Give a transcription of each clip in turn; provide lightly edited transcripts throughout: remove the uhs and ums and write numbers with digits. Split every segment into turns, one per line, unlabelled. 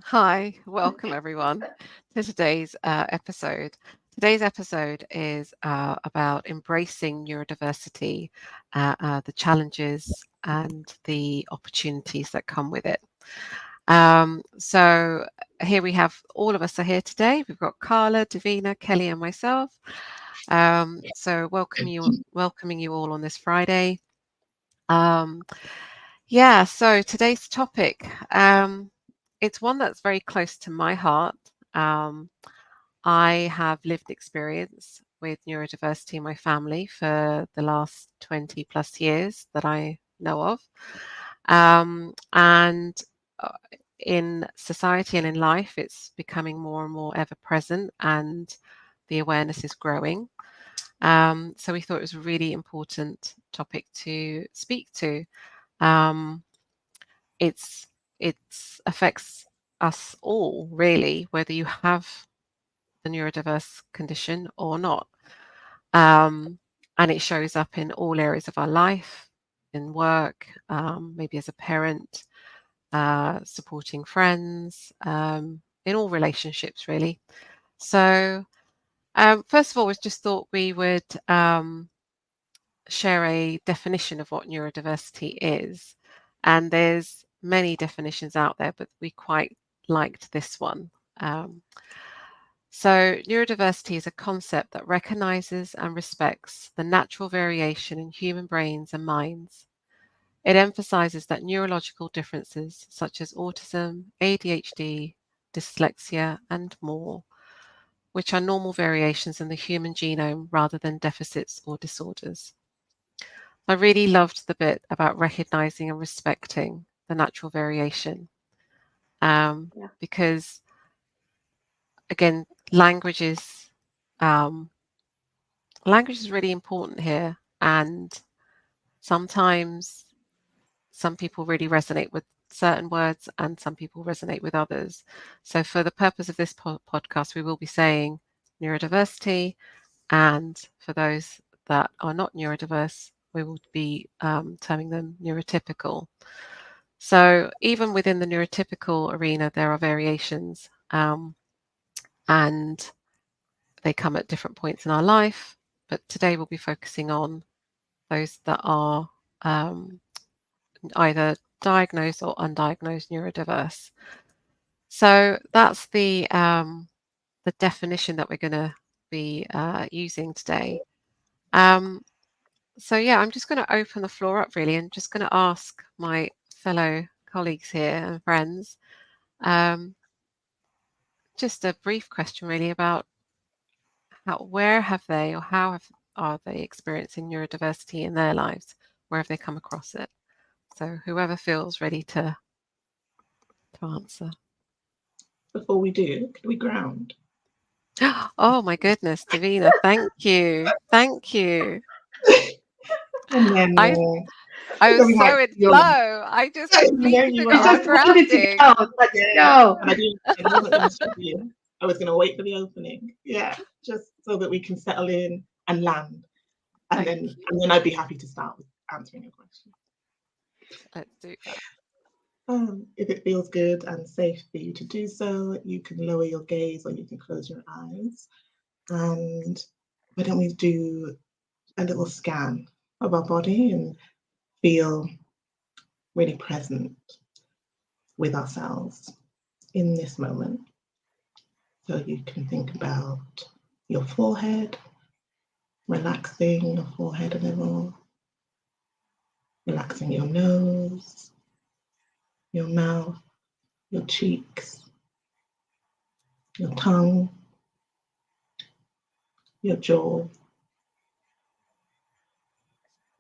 Hi, welcome everyone to today's episode. Today's episode is about embracing neurodiversity, the challenges and the opportunities that come with it. So here we have, all of us are here today. We've got Carla, Davina, Kelly and myself. So welcoming you all on this Friday. So today's topic, it's one that's very close to my heart. Um, I have lived experience with neurodiversity in my family for the last 20 plus years that I know of. And in society and in life, it's becoming more and more ever present, and the awareness is growing. So we thought it was a really important topic to speak to. Um, it's affects us all, really, whether you have the neurodiverse condition or not. And it shows up in all areas of our life, in work, maybe as a parent, supporting friends, in all relationships, really. So first of all, we just thought we would share a definition of what neurodiversity is. And there's many definitions out there, but we quite liked this one. So neurodiversity is a concept that recognizes and respects the natural variation in human brains and minds. It emphasizes that neurological differences such as autism, ADHD, dyslexia, and more, which are normal variations in the human genome rather than deficits or disorders. I really loved the bit about recognizing and respecting the natural variation, because, again, um, language is really important here, and sometimes some people really resonate with certain words and some people resonate with others. So for the purpose of this podcast, we will be saying neurodiversity, and for those that are not neurodiverse, we will be terming them neurotypical. So even within the neurotypical arena, there are variations, and they come at different points in our life. But today we'll be focusing on those that are either diagnosed or undiagnosed neurodiverse. So that's the definition that we're going to be using today. So yeah, I'm just going to open the floor up, really, and just going to ask my fellow colleagues here and friends just a brief question, really, about where have they, or are they experiencing neurodiversity in their lives? Where have they come across it? So whoever feels ready to answer.
Before we do, can we ground?
Oh my goodness, Davina, thank you. Thank you.
And then,
I I was
we might
so in
feel,
flow. I just completely
you
forgot
are.
We
about
just wanted to
grounding.
go. Let's go.
And I wasn't going to stop you. I was going to wait for the opening. Yeah, just so that we can settle in and land. And then I'd be happy to start with answering your question.
Let's do that.
If it feels good and safe for you to do so, you can lower your gaze or you can close your eyes. And why don't we do a little scan of our body and feel really present with ourselves in this moment. So you can think about your forehead, relaxing your forehead a little, relaxing your nose, your mouth, your cheeks, your tongue, your jaw.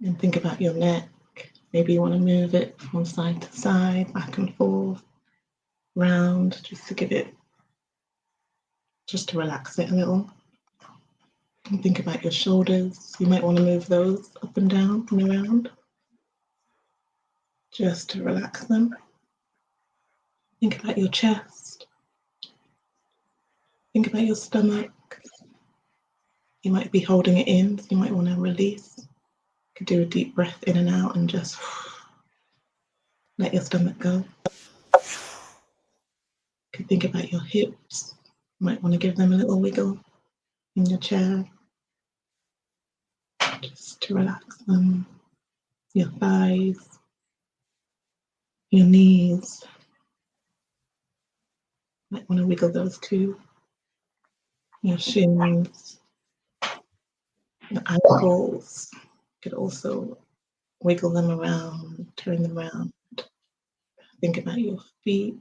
And think about your neck. Maybe you want to move it from side to side, back and forth, round, just to relax it a little. And think about your shoulders. You might want to move those up and down and around, just to relax them. Think about your chest. Think about your stomach. You might be holding it in, so you might want to release. You could do a deep breath in and out and just let your stomach go. You you think about your hips, you might want to give them a little wiggle in your chair, just to relax them. Your thighs, your knees, might want to wiggle those too. Your shins, your ankles, you could also wiggle them around, turn them around. Think about your feet,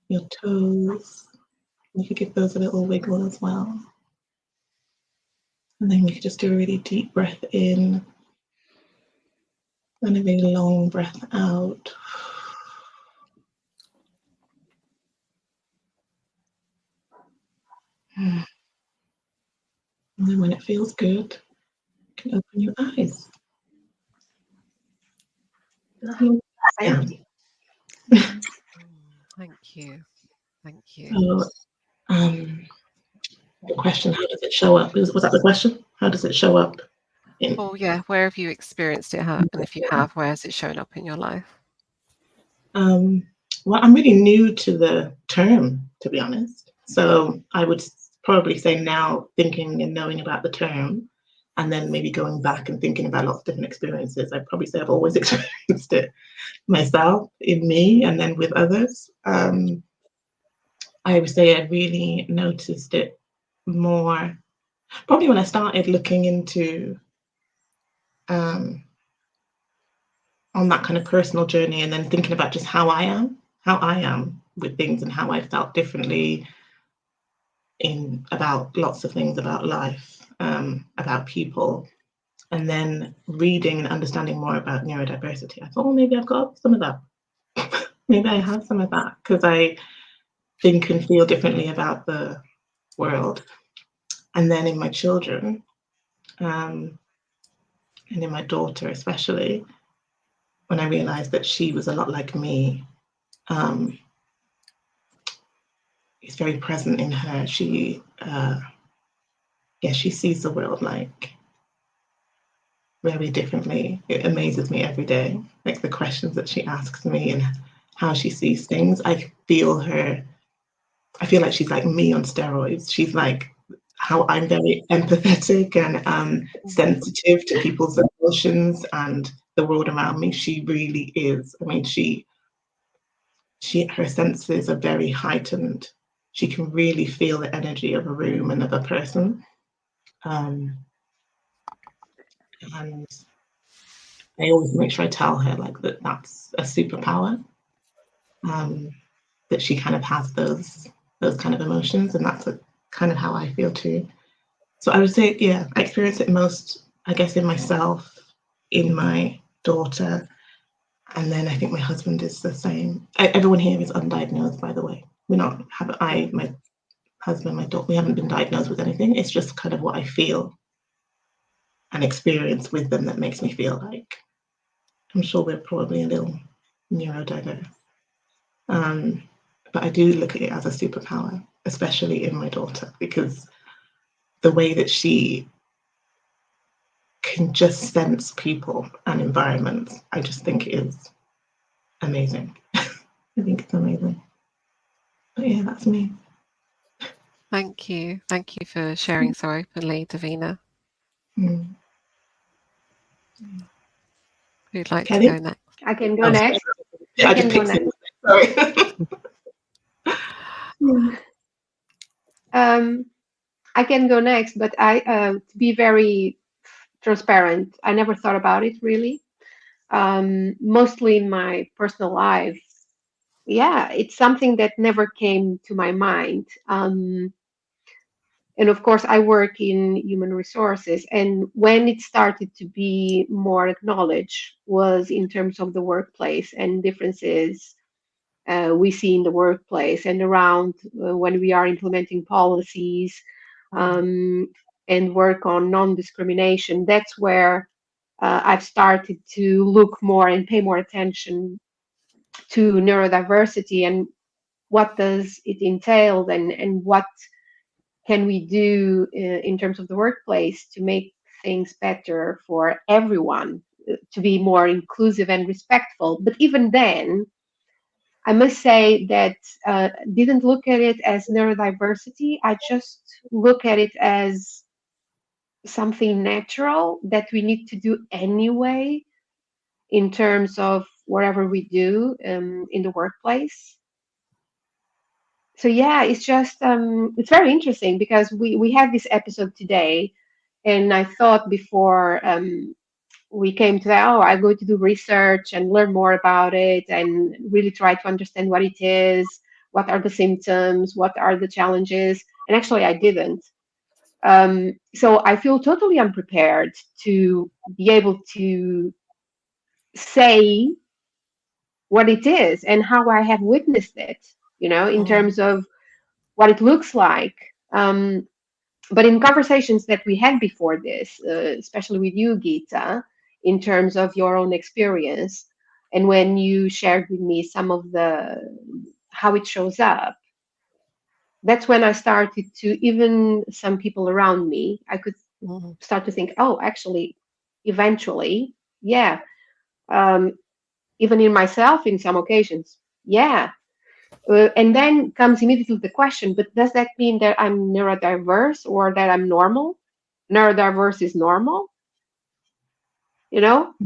your toes. You could give those a little wiggle as well. And then we could just do a really deep breath in and a really long breath out. And then when it feels good, you can open your eyes.
Thank you.
Thank you. Thank you.
So, the question, how does it show up? Was that the question? How does it show up?
Oh, yeah. Where have you experienced it? And if you have, where has it shown up in your life?
Well, I'm really new to the term, to be honest. So I would probably say now, thinking and knowing about the term, and then maybe going back and thinking about lots of different experiences, I'd probably say I've always experienced it myself, in me, and then with others. I would say I really noticed it more probably when I started looking into on that kind of personal journey, and then thinking about just how I am with things, and how I felt differently in about lots of things about life, about people, and then reading and understanding more about neurodiversity. I thought, well, maybe I've got some of that. Maybe I have some of that, because I think and feel differently about the world. And then in my children, and in my daughter especially, when I realized that she was a lot like me, it's very present in her. She sees the world like very differently. It amazes me every day, like the questions that she asks me and how she sees things. I feel like she's like me on steroids. She's like how I'm very empathetic and sensitive to people's emotions and the world around me. She really is. I mean, her senses are very heightened. She can really feel the energy of a room and of a person. And I always make sure I tell her like that's a superpower. That she kind of has those kind of emotions, and that's kind of how I feel too. So I would say, yeah, I experience it most, I guess, in myself, in my daughter, and then I think my husband is the same. Everyone here is undiagnosed, by the way. My husband, my daughter, we haven't been diagnosed with anything. It's just kind of what I feel and experience with them that makes me feel like I'm sure we're probably a little neurodiverse. But I do look at it as a superpower, especially in my daughter, because the way that she can just sense people and environments, I just think is amazing. I think it's amazing. But yeah, that's me.
Thank you. Thank you for sharing so openly, Davina. Who'd like
Kelly?
to go next?
I can go next.
I can go next. Sorry.
I can go next, but to be very transparent, I never thought about it really. Mostly in my personal life. Yeah, it's something that never came to my mind. And of course, I work in human resources, and when it started to be more acknowledged was in terms of the workplace and differences we see in the workplace and around when we are implementing policies and work on non-discrimination. That's where I've started to look more and pay more attention to neurodiversity and what does it entail, and what can we do in terms of the workplace to make things better for everyone, to be more inclusive and respectful. But even then, I must say that didn't look at it as neurodiversity. I just look at it as something natural that we need to do anyway in terms of whatever we do in the workplace. So yeah, it's just it's very interesting because we have this episode today, and I thought before we came to that, oh, I'm going to do research and learn more about it and really try to understand what it is, what are the symptoms, what are the challenges, and actually I didn't. So I feel totally unprepared to be able to say what it is and how I have witnessed it, in
Mm.
terms of what it looks like. But in conversations that we had before this, especially with you, Geeta, in terms of your own experience, and when you shared with me some of the how it shows up, that's when I started to, even some people around me, I could
Mm.
start to think, oh, actually, eventually, yeah, um, even in myself in some occasions, yeah. And then comes immediately the question, but does that mean that I'm neurodiverse or that I'm normal? Neurodiverse is normal?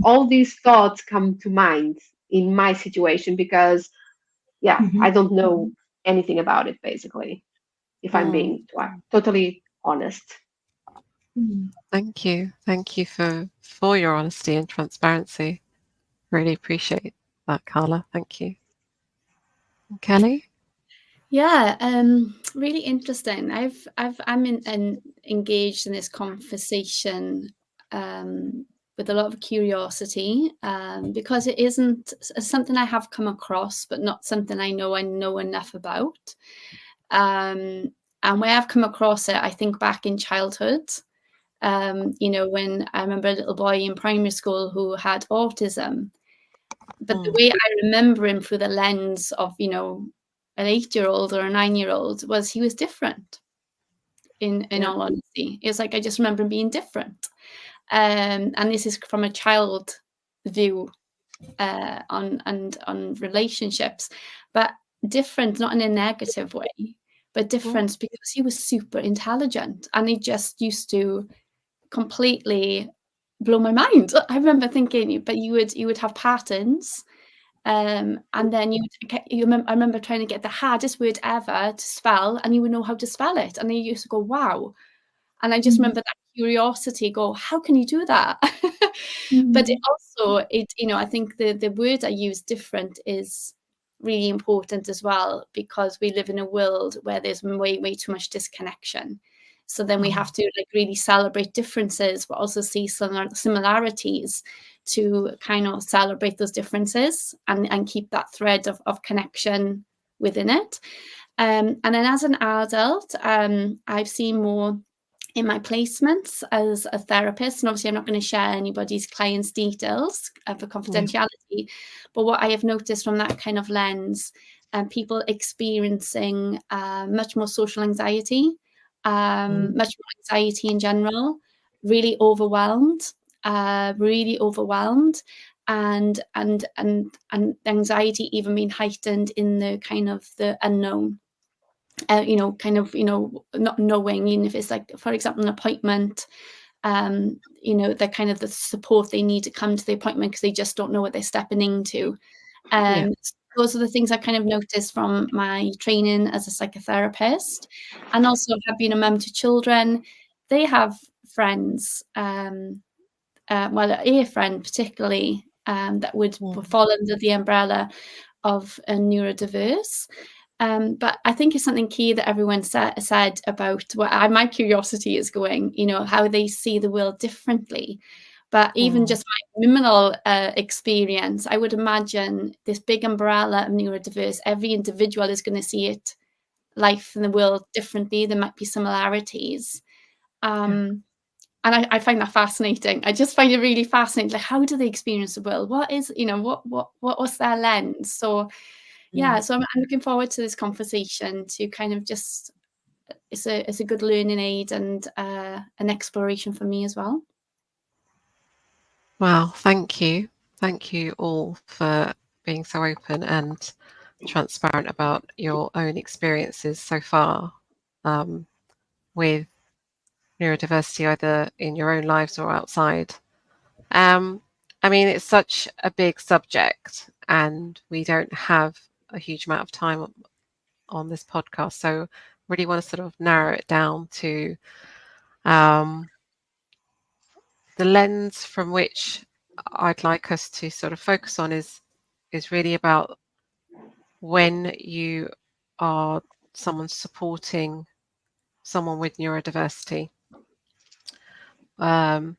All these thoughts come to mind in my situation because, yeah, I
Mhm.
don't know anything about it, basically, if I'm
Mm.
being totally honest.
Mm.
Thank you for your honesty and transparency. Really appreciate that, Carla. Thank you. Kelly?
Yeah, really interesting. I'm engaged in this conversation with a lot of curiosity because it isn't something I have come across, but not something I know enough about. And when I've come across it, I think back in childhood. When I remember a little boy in primary school who had autism, but the
Mm.
way I remember him through the lens of, an 8-year-old or a 9-year-old was he was different in
Yeah.
all honesty. It's like I just remember him being different. And this is from a child view on relationships, but different, not in a negative way, but different because he was super intelligent and he just used to completely blow my mind. I remember thinking, but you would have patterns. And then I remember trying to get the hardest word ever to spell, and you would know how to spell it. And I used to go, wow. And I just
Mhm.
remember that curiosity, go, how can you do that? But it
Mhm.
also, I think the word I use, different, is really important as well, because we live in a world where there's way, way too much disconnection. So then we have to really celebrate differences, but also see similarities to kind of celebrate those differences and keep that thread of connection within it. And then as an adult, I've seen more in my placements as a therapist, and obviously I'm not going to share anybody's client's details for confidentiality, but what I have noticed from that kind of lens, people experiencing much more social anxiety, much more anxiety in general, really overwhelmed, and anxiety even being heightened in the kind of the unknown. Not knowing, even if it's like, for example, an appointment, the kind of the support they need to come to the appointment because they just don't know what they're stepping into. Those are the things I kind of noticed from my training as a psychotherapist, and also have been a mum to children. They have friends, a friend particularly, that would fall under the umbrella of a neurodiverse. But I think it's something key that everyone said about what my curiosity is going, how they see the world differently. But even just my criminal experience, I would imagine this big umbrella of neurodiverse, every individual is going to see life in the world differently. There might be similarities. And I find that fascinating. I just find it really fascinating. Like, how do they experience the world? What is, what's their lens? So, yeah, so I'm looking forward to this conversation to kind of just, it's a good learning aid and an exploration for me as well.
Wow, thank you. Thank you all for being so open and transparent about your own experiences so far with neurodiversity, either in your own lives or outside. I mean, it's such a big subject, and we don't have a huge amount of time on this podcast, so really want to sort of narrow it down to the lens from which I'd like us to sort of focus on is really about when you are someone supporting someone with neurodiversity. And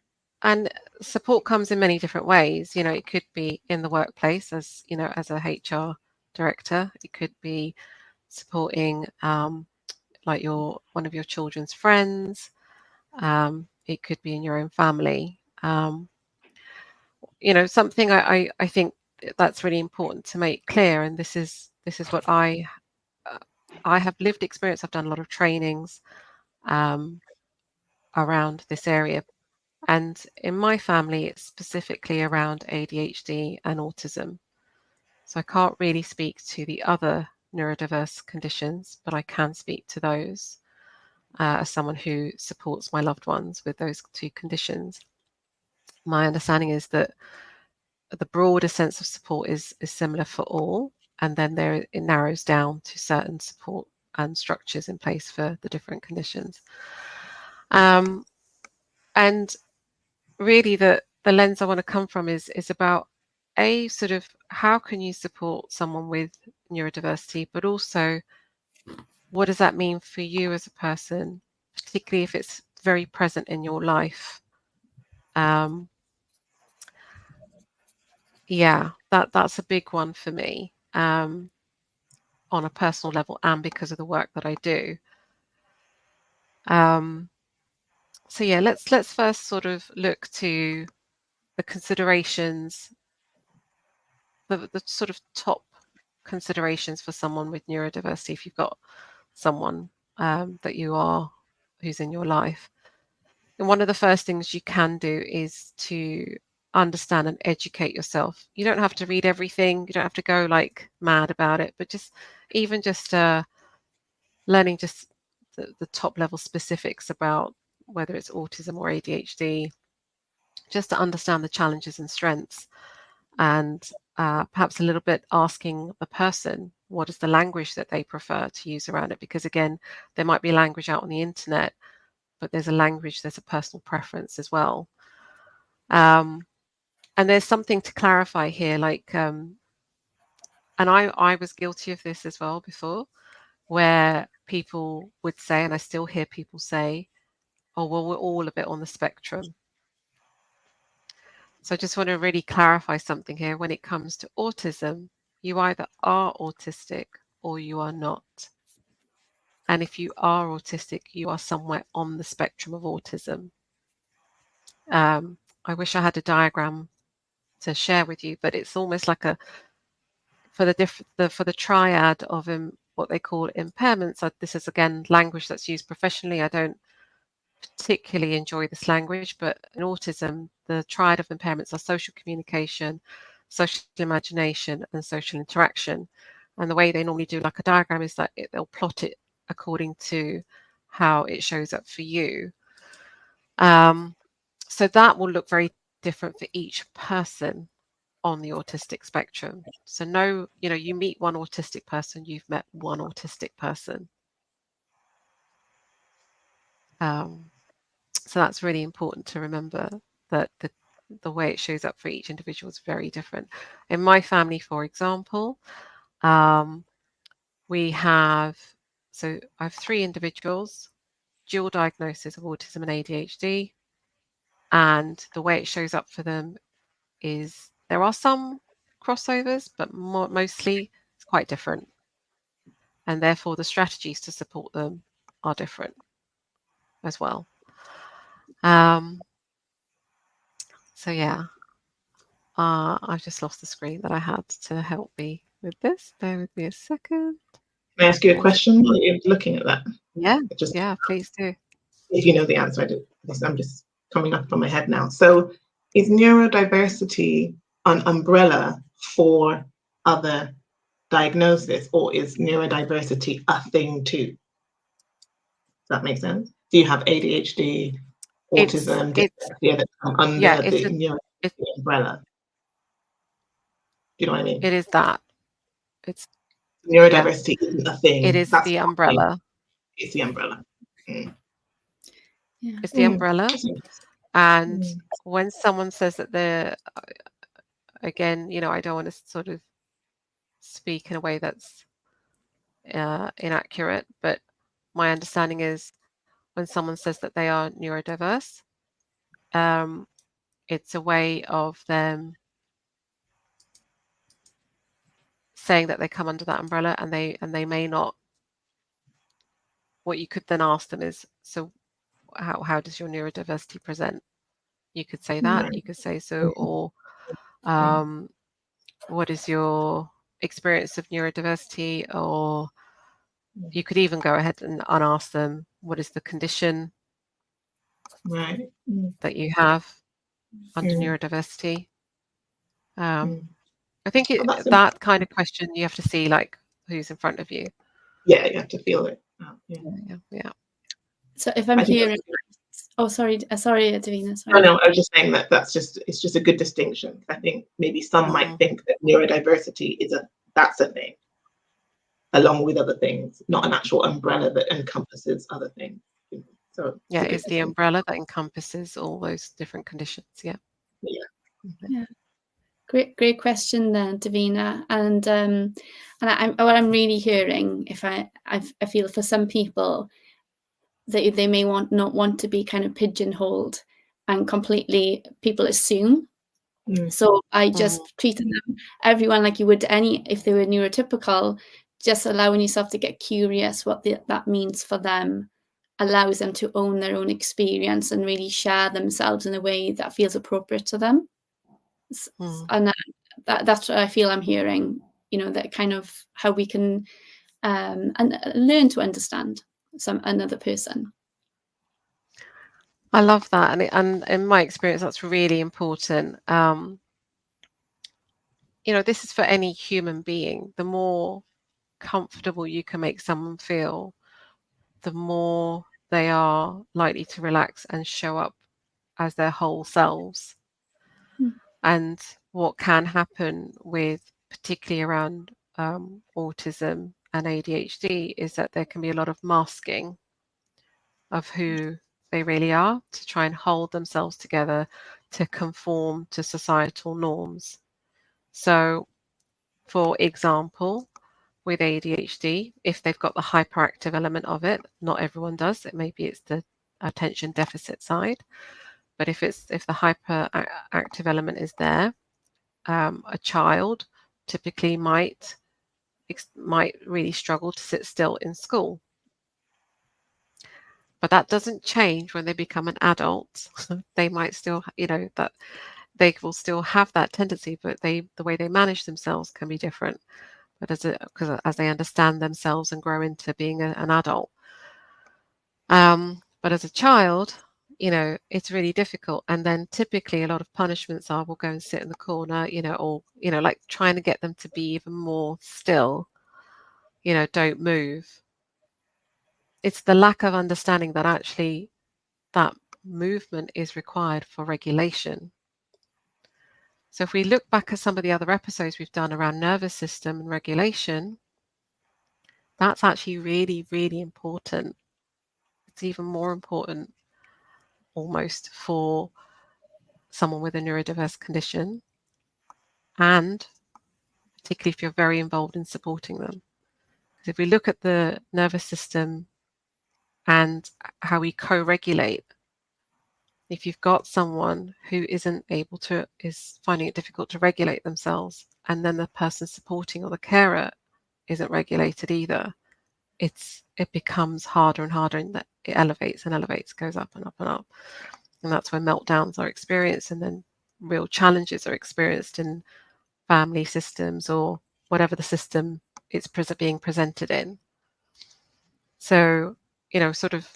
support comes in many different ways. You know, it could be in the workplace, as you know, as a HR director. It could be supporting like one of your children's friends. It could be in your own family. You know, something I think that's really important to make clear, and this is what I have lived experience. I've done a lot of trainings around this area, and in my family it's specifically around ADHD and autism. So I can't really speak to the other neurodiverse conditions, but I can speak to those as someone who supports my loved ones with those two conditions. My understanding is that the broader sense of support is similar for all, and then it narrows down to certain support and structures in place for the different conditions. And really the lens I want to come from is about sort of how can you support someone with neurodiversity, but also what does that mean for you as a person, particularly if it's very present in your life. Yeah, that's a big one for me on a personal level and because of the work that I do. So yeah, let's first sort of look to the considerations, the sort of top considerations for someone with neurodiversity. If you've got someone who's in your life, and one of the first things you can do is to understand and educate yourself. You don't have to read everything. You don't have to go like mad about it, but just learning just the top level specifics about whether it's autism or ADHD, just to understand the challenges and strengths, and perhaps a little bit asking the person what is the language that they prefer to use around it, because again, there might be language out on the internet, but there's a personal preference as well. And there's something to clarify here, like, and I was guilty of this as well before, where people would say, and I still hear people say, oh, well, we're all a bit on the spectrum. So I just want to really clarify something here. When it comes to autism, you either are autistic or you are not. And if you are autistic, you are somewhere on the spectrum of autism. I wish I had a diagram to share with you, but it's almost like for the triad of what they call impairments. This is again language that's used professionally. I don't particularly enjoy this language, but in autism, the triad of impairments are social communication, social imagination, and social interaction. And the way they normally do like a diagram is that they'll plot it according to how it shows up for you. So that will look very different for each person on the autistic spectrum. So you meet one autistic person, you've met one autistic person. So that's really important to remember, that the way it shows up for each individual is very different. In my family, for example, I have 3 individuals, dual diagnosis of autism and ADHD, and the way it shows up for them is there are some crossovers, but mostly it's quite different, and therefore the strategies to support them are different as well. So yeah, I've just lost the screen that I had to help me with this. Bear with me a second.
Can I ask you a question while you're looking at that?
Yeah, please do.
If you know the answer, I'm just coming up from my head now. So is neurodiversity an umbrella for other diagnosis, or is neurodiversity a thing too? Does that make sense? Do you have ADHD, autism, dyslexia that come under the neurodiversity umbrella? Do you know what I mean?
It is that. It's
neurodiversity isn't a thing.
It is
That's
the umbrella.
It's the umbrella.
Yeah.
It's the umbrella. And when someone says that they're, again, you know, I don't want to sort of speak in a way that's inaccurate, but my understanding is when someone says that they are neurodiverse, it's a way of them saying that they come under that umbrella, and they may not. What you could then ask them is, so how does your neurodiversity present? You could say that, you could say so, or what is your experience of neurodiversity? Or you could even go ahead and ask them, what is the condition that you have under neurodiversity? I think that kind of question, you have to see like who's in front of you.
Yeah, you have to feel it.
Yeah.
So if I'm hearing, sorry, Davina.
Sorry. No, I was just saying it's just a good distinction. I think maybe some might think that neurodiversity that's a thing, along with other things, not an actual umbrella that encompasses other things. So
yeah, it's the umbrella that encompasses all those different conditions. Yeah.
Great question then, Davina. And what I'm really hearing, I feel for some people that they may not want to be kind of pigeonholed and completely people assume. So I just treated everyone like you would if they were neurotypical, just allowing yourself to get curious what that means for them allows them to own their own experience and really share themselves in a way that feels appropriate to them. And that's what I feel I'm hearing, you know, that kind of how we can and learn to understand another person.
I love that, and in my experience, that's really important. You know, this is for any human being. The more comfortable you can make someone feel, the more they are likely to relax and show up as their whole selves. And what can happen with, particularly around autism and ADHD, is that there can be a lot of masking of who they really are to try and hold themselves together to conform to societal norms. So, for example, with ADHD, if they've got the hyperactive element of it, not everyone does. Maybe it's the attention deficit side, but if the hyperactive element is there, a child typically might really struggle to sit still in school. But that doesn't change when they become an adult. They might still, you know, that they will still have that tendency, but the way they manage themselves can be different. But as they understand themselves and grow into being an adult. But as a child, you know, it's really difficult. And then typically a lot of punishments are, we'll go and sit in the corner, you know, or, you know, like trying to get them to be even more still, you know, don't move. It's the lack of understanding that actually that movement is required for regulation. So if we look back at some of the other episodes we've done around nervous system and regulation, that's actually really, really important. It's even more important almost for someone with a neurodiverse condition, and particularly if you're very involved in supporting them. Because if we look at the nervous system and how we co-regulate, if you've got someone who is finding it difficult to regulate themselves, and then the person supporting or the carer isn't regulated either, it becomes harder and harder, and that it elevates and elevates, goes up and up and up. And that's when meltdowns are experienced, and then real challenges are experienced in family systems or whatever the system it's being presented in. So, you know, sort of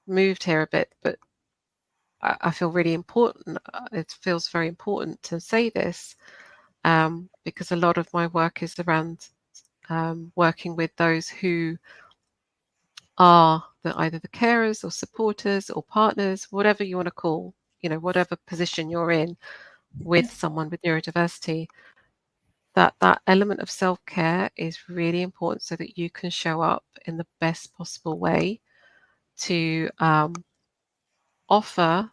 moved here a bit, but I feel really important. It feels very important to say this because a lot of my work is around working with those who are either the carers or supporters or partners, whatever you want to call, whatever position you're in with someone with neurodiversity, that element of self-care is really important so that you can show up in the best possible way to offer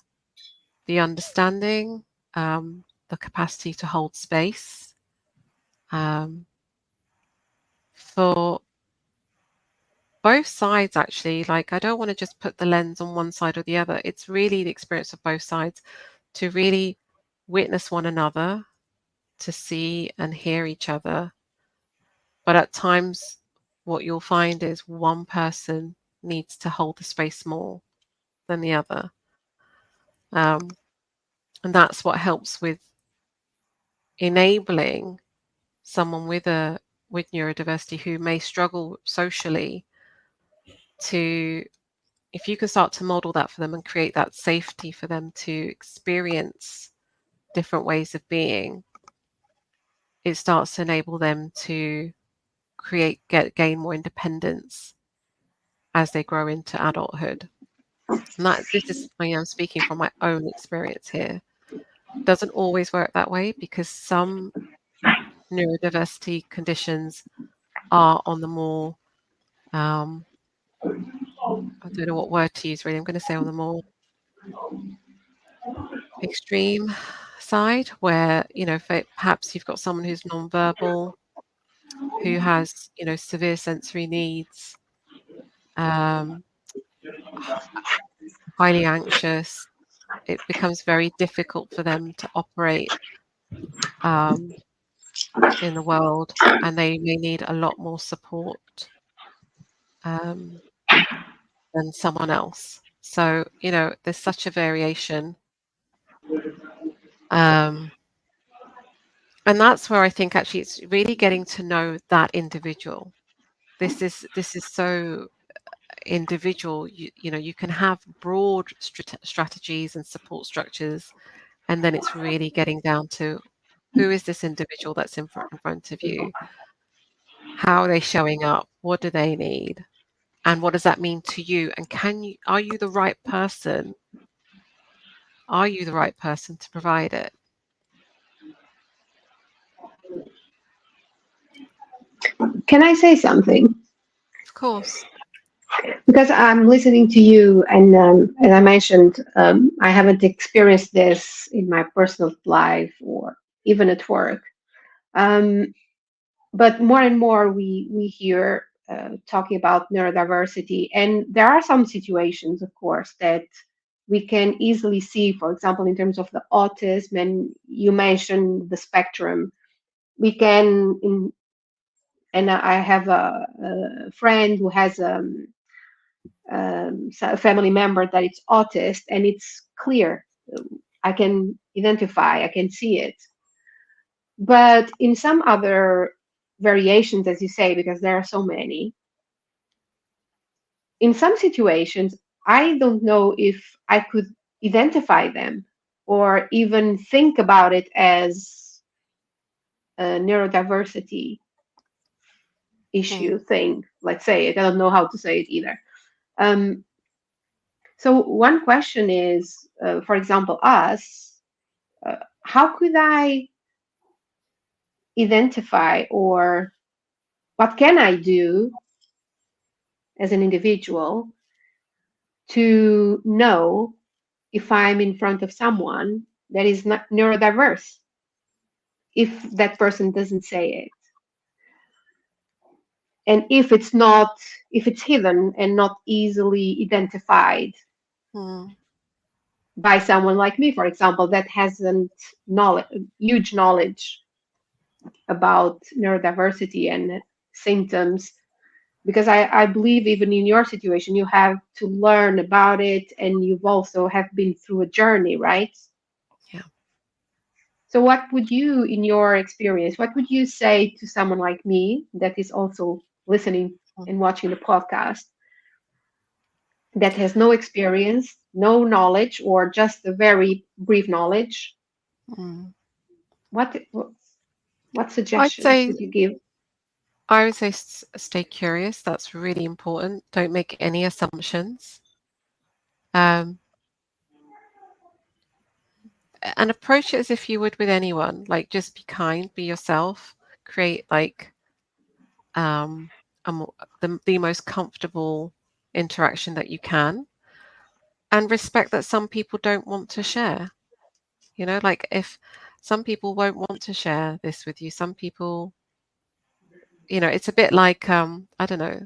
the understanding, the capacity to hold space for both sides, actually. Like, I don't want to just put the lens on one side or the other. It's really the experience of both sides to really witness one another, to see and hear each other. But at times, what you'll find is one person needs to hold the space more than the other. And that's what helps with enabling someone with neurodiversity who may struggle socially to, if you can start to model that for them and create that safety for them to experience different ways of being, it starts to enable them to gain more independence as they grow into adulthood. And this is, I'm speaking from my own experience here. It doesn't always work that way because some neurodiversity conditions are on the more, I don't know what word to use really, I'm going to say on the more extreme side, where, perhaps you've got someone who's nonverbal, who has, severe sensory needs, highly anxious. It becomes very difficult for them to operate in the world, and they may need a lot more support than someone else. So, there's such a variation. And that's where I think actually it's really getting to know that individual. This is so individual. You can have broad strategies and support structures, and then it's really getting down to who is this individual that's in front of you? How are they showing up? What do they need? And what does that mean to you? And are you the right person? Are you the right person to provide it?
Can I say something?
Of course.
Because I'm listening to you, and as I mentioned, I haven't experienced this in my personal life or even at work. But more and more we hear talking about neurodiversity, and there are some situations, of course, that we can easily see. For example, in terms of the autism, and you mentioned the spectrum, we can. And I have a friend who has a family member that is autist, and it's clear. I can identify, I can see it. But in some other variations, as you say, because there are so many, in some situations, I don't know if I could identify them or even think about it as a neurodiversity issue thing. Let's say it. I don't know how to say it either. So one question is, for example, us, how could I identify, or what can I do as an individual to know if I'm in front of someone that is not neurodiverse, if that person doesn't say it? And if it's hidden and not easily identified by someone like me, for example, that hasn't huge knowledge about neurodiversity and symptoms, because I believe even in your situation, you have to learn about it, and you've also have been through a journey, right?
Yeah.
So what would you, in your experience, what would you say to someone like me that is also listening and watching the podcast, that has no experience, no knowledge, or just a very brief knowledge? What suggestions would you give?
I would say stay curious. That's really important. Don't make any assumptions. Um, and approach it as if you would with anyone. Like, just be kind, be yourself, create like the most comfortable interaction that you can, and respect that some people don't want to share. You know, like if some people won't want to share this with you, some people, it's a bit like I don't know.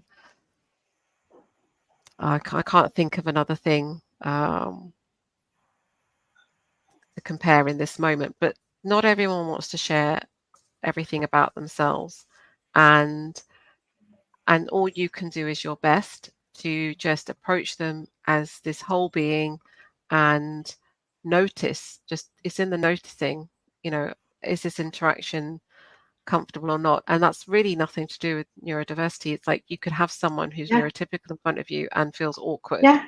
I can't think of another thing to compare in this moment, but not everyone wants to share everything about themselves, and all you can do is your best to just approach them as this whole being and notice. Just, it's in the noticing, is this interaction comfortable or not? And that's really nothing to do with neurodiversity. It's like you could have someone who's
Yeah.
neurotypical in front of you and feels awkward.
Yeah.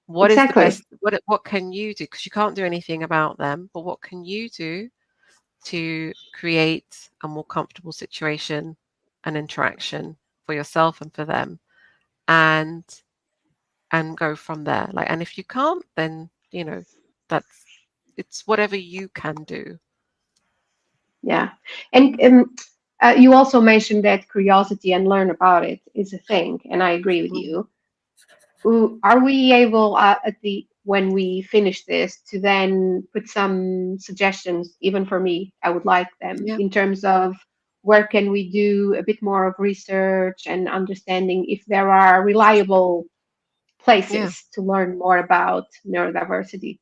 What is the
Exactly.
best, what can you do? Because you can't do anything about them, but what can you do to create a more comfortable situation and interaction for yourself and for them, and go from there. Like, and if you can't, then that's, it's whatever you can do.
Yeah. And you also mentioned that curiosity and learn about it is a thing, and I agree with you. Are we able at the when we finish this to then put some suggestions, even for me, I would like them,
Yeah.
in terms of where can we do a bit more of research and understanding if there are reliable places to learn more about neurodiversity?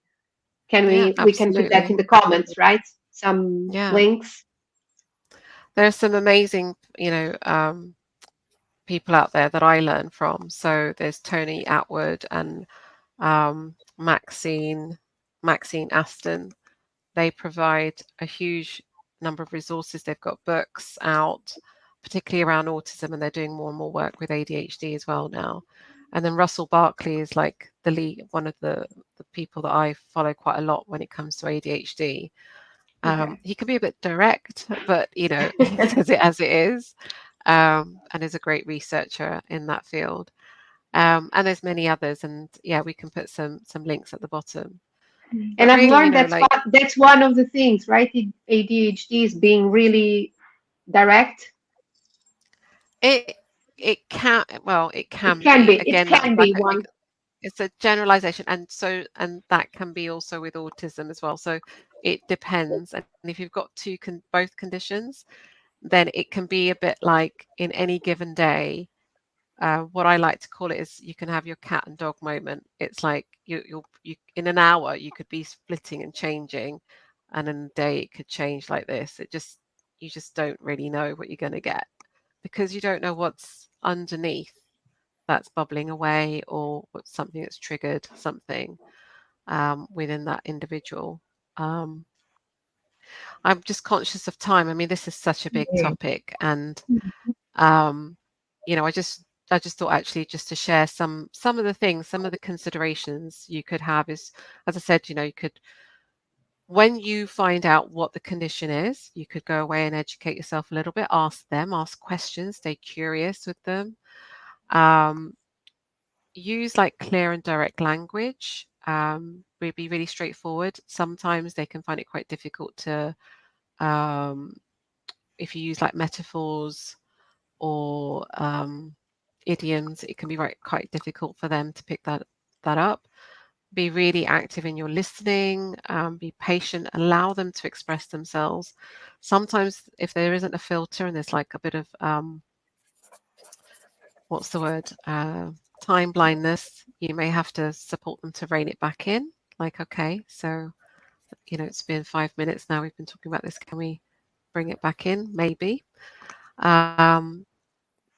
Can
Yeah,
we can put that
absolutely.
in the comments, right? Some
Yeah.
links.
There's some amazing, people out there that I learn from. So there's Tony Atwood and Maxine Aston. They provide a huge number of resources. They've got books out, particularly around autism, and they're doing more and more work with ADHD as well now. And then Russell Barkley is like the lead, one of the people that I follow quite a lot when it comes to ADHD.
Okay.
He can be a bit direct, but he says it as it is, and is a great researcher in that field. And there's many others, and yeah, we can put some links at the bottom.
And
But
I've
really,
learned that's one of the things, right? ADHD is being really direct.
It can, well, it
It
can
can
be.
be. It
Again, that
can
like
be one.
it's a generalization, and that can be also with autism as well. So it depends. And if you've got both conditions, then it can be a bit like in any given day. What I like to call it is you can have your cat and dog moment. It's like you in an hour you could be splitting and changing, and in a day it could change like this. You just don't really know what you're going to get, because you don't know what's underneath that's bubbling away, or what's something that's triggered something within that individual. I'm just conscious of time. I mean, this is such a big topic, and I just thought, actually, just to share some of the things, some of the considerations you could have is, as I said, you could, when you find out what the condition is, you could go away and educate yourself a little bit, ask questions, stay curious with them. Use like clear and direct language. Be really straightforward. Sometimes they can find it quite difficult to, if you use like metaphors or idioms, it can be quite difficult for them to pick that up. Be really active in your listening. Be patient. Allow them to express themselves. Sometimes, if there isn't a filter and there's like a bit of what's the word? Time blindness, you may have to support them to rein it back in. Like, okay, so, it's been 5 minutes now. We've been talking about this. Can we bring it back in? Maybe.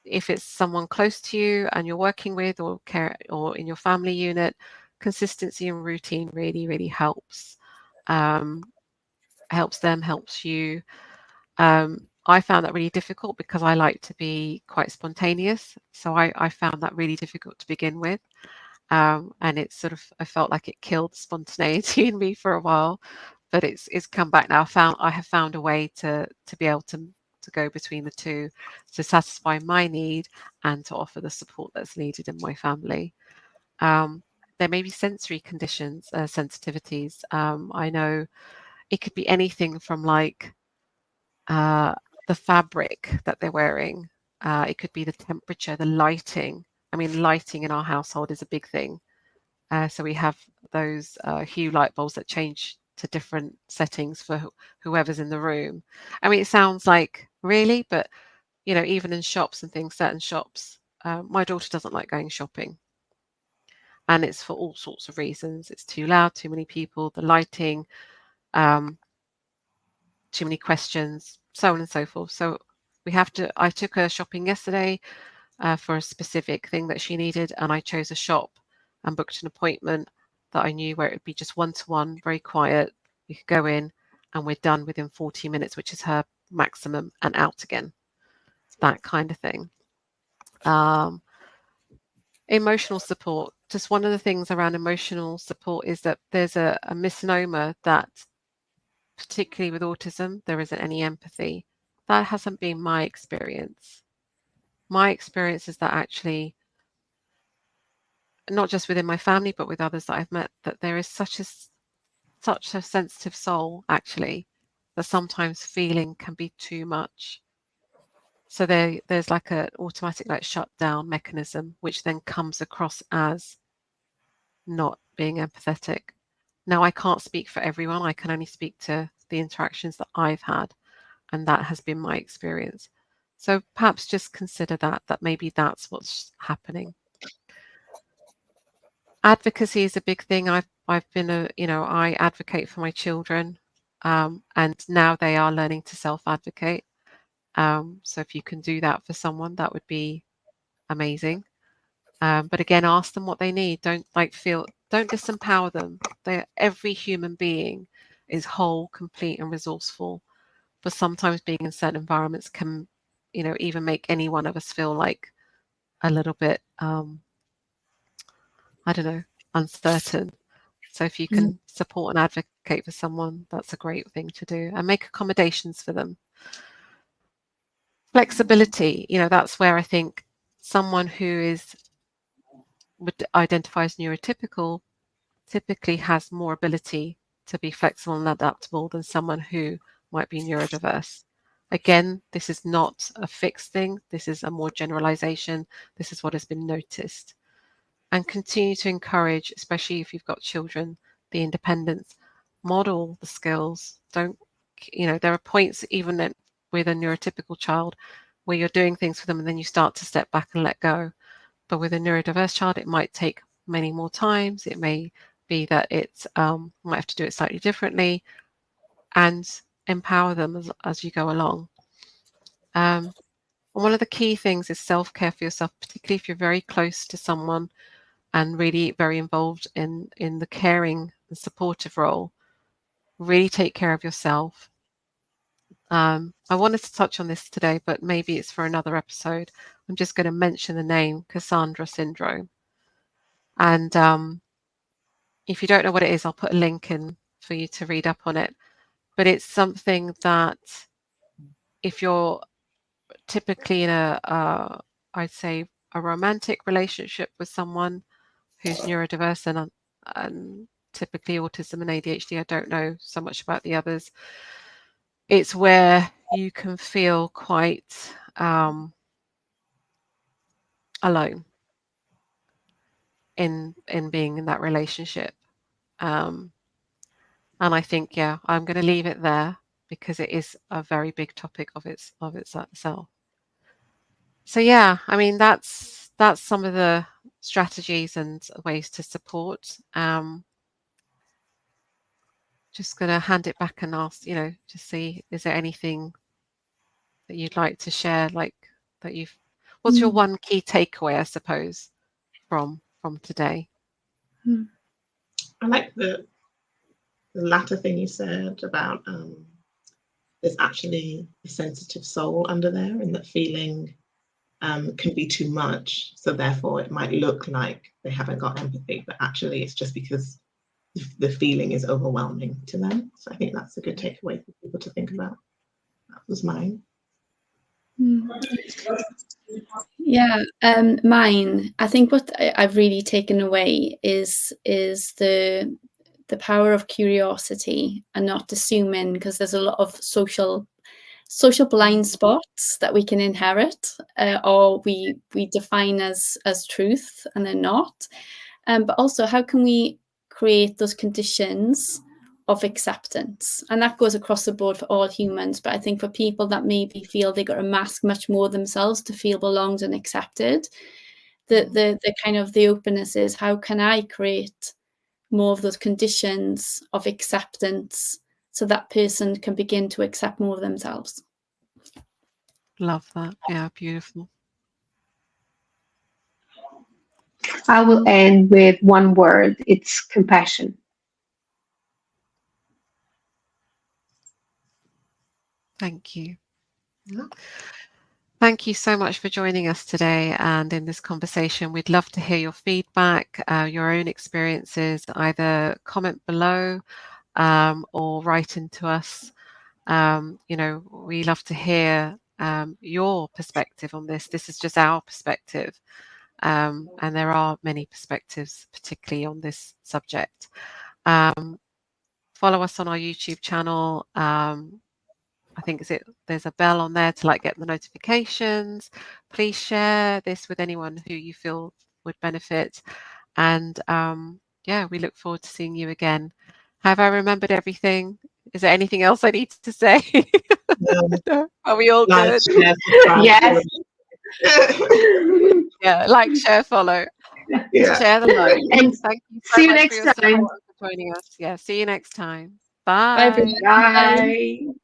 If it's someone close to you and you're working with, or care, or in your family unit, consistency and routine really, really helps. Helps them, helps you. I found that really difficult because I like to be quite spontaneous. So I found that really difficult to begin with. And it's sort of, I felt like it killed the spontaneity in me for a while, but it's come back now. I have found a way to be able to to go between the two, to satisfy my need and to offer the support that's needed in my family. There may be sensory conditions, sensitivities. I know it could be anything from like the fabric that they're wearing. It could be the temperature, the lighting. I mean, lighting in our household is a big thing. So we have those hue light bulbs that change to different settings for whoever's in the room. I mean, it sounds like really, but you know, even in shops and things, certain shops, my daughter doesn't like going shopping. And it's for all sorts of reasons. It's too loud, too many people, the lighting, too many questions, so on and so forth. So we have to, I took her shopping yesterday for a specific thing that she needed, and I chose a shop and booked an appointment that I knew where it would be just one-to-one, very quiet. We could go in and we're done within 40 minutes, which is her maximum, and out again. That kind of thing. Emotional support. Just one of the things around emotional support is that there's a misnomer that particularly with autism, there isn't any empathy. That hasn't been my experience. My experience is that actually, not just within my family, but with others that I've met, that there is such a sensitive soul, actually, that sometimes feeling can be too much. So there's like an automatic like shutdown mechanism, which then comes across as not being empathetic. Now, I can't speak for everyone. I can only speak to the interactions that I've had, and that has been my experience. So perhaps just consider that maybe that's what's happening. Advocacy is a big thing. I've been I advocate for my children, and now they are learning to self-advocate. So if you can do that for someone, that would be amazing. But again, ask them what they need. Don't disempower them. Every human being is whole, complete, and resourceful. But sometimes being in certain environments can, even make any one of us feel like a little bit, I don't know, uncertain. So if you can support and advocate for someone, that's a great thing to do, and make accommodations for them. Flexibility, that's where I think someone who would identify as neurotypical typically has more ability to be flexible and adaptable than someone who might be neurodiverse. Again, this is not a fixed thing. This is a more generalization. This is what has been noticed. And continue to encourage, especially if you've got children, the independence. Model the skills. Don't, there are points even with a neurotypical child where you're doing things for them and then you start to step back and let go. But with a neurodiverse child, it might take many more times. It may be that it might have to do it slightly differently, and empower them as you go along. One of the key things is self-care for yourself, particularly if you're very close to someone and really very involved in the caring and supportive role. Really take care of yourself. I wanted to touch on this today, but maybe it's for another episode. I'm just going to mention the name Cassandra syndrome. And if you don't know what it is, I'll put a link in for you to read up on it. But it's something that if you're typically in I'd say a romantic relationship with someone who's neurodiverse and typically autism and ADHD, I don't know so much about the others. It's where you can feel quite alone in being in that relationship. And I think, I'm going to leave it there because it is a very big topic of itself. So I mean that's some of the strategies and ways to support. Just going to hand it back and ask, to see, is there anything that you'd like to share, like that what's your one key takeaway, I suppose, from today?
I like the latter thing you said about there's actually a sensitive soul under there, and that feeling can be too much. So therefore it might look like they haven't got empathy, but actually it's just because the feeling is overwhelming to them. So I think that's a good takeaway for people to think about. That was mine.
Yeah, mine. I think what I've really taken away is the power of curiosity and not assuming, because there's a lot of social blind spots that we can inherit, or we define as truth and they're not. But also, how can we create those conditions of acceptance? And that goes across the board for all humans. But I think for people that maybe feel they got to mask much more themselves to feel belonged and accepted, the kind of the openness is, how can I create more of those conditions of acceptance so that person can begin to accept more of themselves?
Love that. Yeah, beautiful.
I will end with one word. It's compassion.
Thank you.
Yeah.
Thank you so much for joining us today and in this conversation. We'd love to hear your feedback, your own experiences. Either comment below or write into us. We love to hear your perspective on this. This is just our perspective. And there are many perspectives, particularly on this subject. Follow us on our YouTube channel. I think there's a bell on there to get the notifications. Please share this with anyone who you feel would benefit. And yeah, we look forward to seeing you again. Have I remembered everything? Is there anything else I need to say? No. Are we all
Like,
good?
share, subscribe.
Yes.
Yeah, like, share, follow.
Yeah.
Share the love.
And
Thank you so
see you
much
next
for your
time.
support and for joining us. Yeah, see you next time.
Bye,
Bye.
everyone. Bye.
Bye.